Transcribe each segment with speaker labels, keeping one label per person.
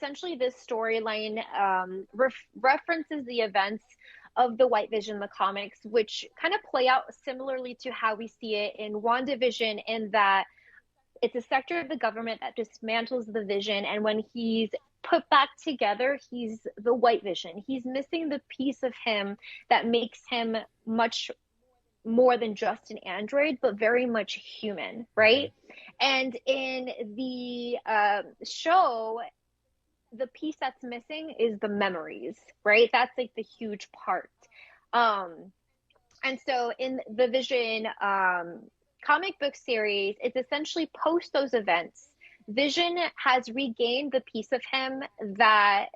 Speaker 1: essentially this storyline references the events of the White Vision, the comics, which kind of play out similarly to how we see it in WandaVision, in that it's a sector of the government that dismantles the Vision, and when he's put back together, he's the White Vision. He's missing the piece of him that makes him much more than just an android, but very much human, right? And in the show, the piece that's missing is the memories, right? That's like the huge part. Um, and so in the Vision comic book series, it's essentially post those events. Vision has regained the piece of him that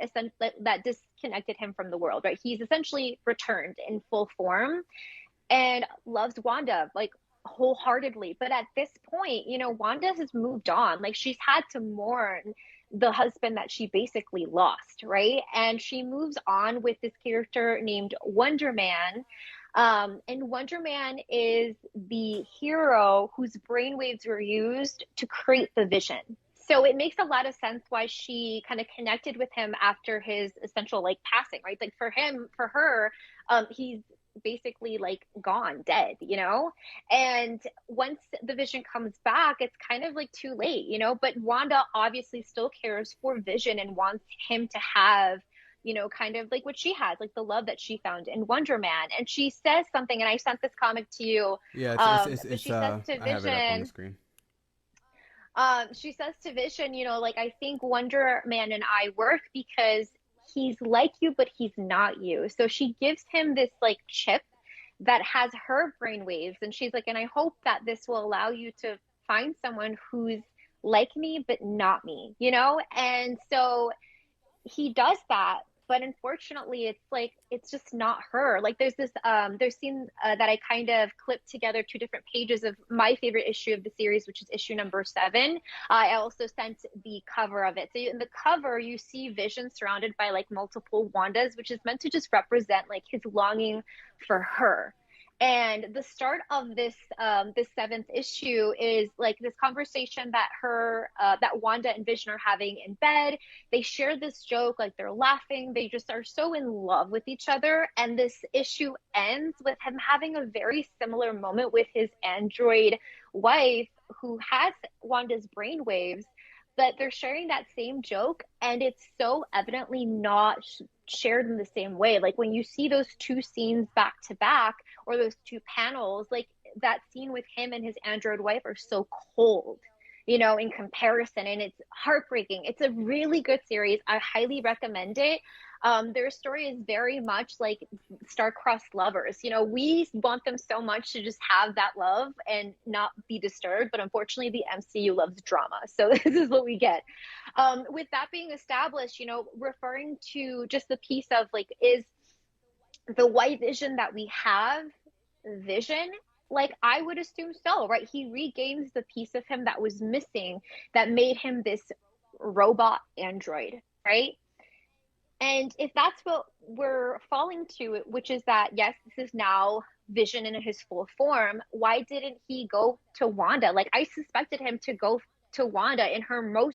Speaker 1: disconnected him from the world, right? He's essentially returned in full form and loves Wanda like wholeheartedly. But at this point, Wanda has moved on. Like, she's had to mourn the husband that she basically lost, right? And she moves on with this character named Wonder Man. And Wonder Man is the hero whose brainwaves were used to create the Vision. So it makes a lot of sense why she kind of connected with him after his essential like passing, right? Like for her, he's basically like gone, dead. And once the Vision comes back, it's kind of like too late. But Wanda obviously still cares for Vision and wants him to have kind of like what she has, like the love that she found in Wonder Man. And she says something, and I sent this comic to you.
Speaker 2: Yeah,
Speaker 1: But she says to
Speaker 2: I have it up on the
Speaker 1: Vision,
Speaker 2: screen.
Speaker 1: like, I think Wonder Man and I work because he's like you, but he's not you. So she gives him this like chip that has her brainwaves. And she's like, and I hope that this will allow you to find someone who's like me, but not me. And so he does that, but unfortunately it's like it's just not her. Like, there's scene that I kind of clipped together two different pages of my favorite issue of the series, which is issue number 7. I also sent the cover of it. So in the cover you see Vision surrounded by like multiple Wandas, which is meant to just represent like his longing for her. And the start of this 7th issue is like this conversation that Wanda and Vision are having in bed. They share this joke, like they're laughing, they just are so in love with each other. And this issue ends with him having a very similar moment with his android wife, who has Wanda's brainwaves, but they're sharing that same joke, and it's so evidently not shared in the same way. Like, when you see those two scenes back to back, or those two panels, like that scene with him and his android wife are so cold, in comparison, and it's heartbreaking. It's a really good series. I highly recommend it. Their story is very much like star-crossed lovers. We want them so much to just have that love and not be disturbed, but unfortunately the MCU loves drama, so this is what we get. With that being established, referring to just the piece of like, is the White Vision that we have Vision? Like, I would assume so, right? He regains the piece of him that was missing, that made him this robot android, right? And if that's what we're falling to, which is that, yes, this is now Vision in his full form, why didn't he go to Wanda? Like, I suspected him to go to Wanda in her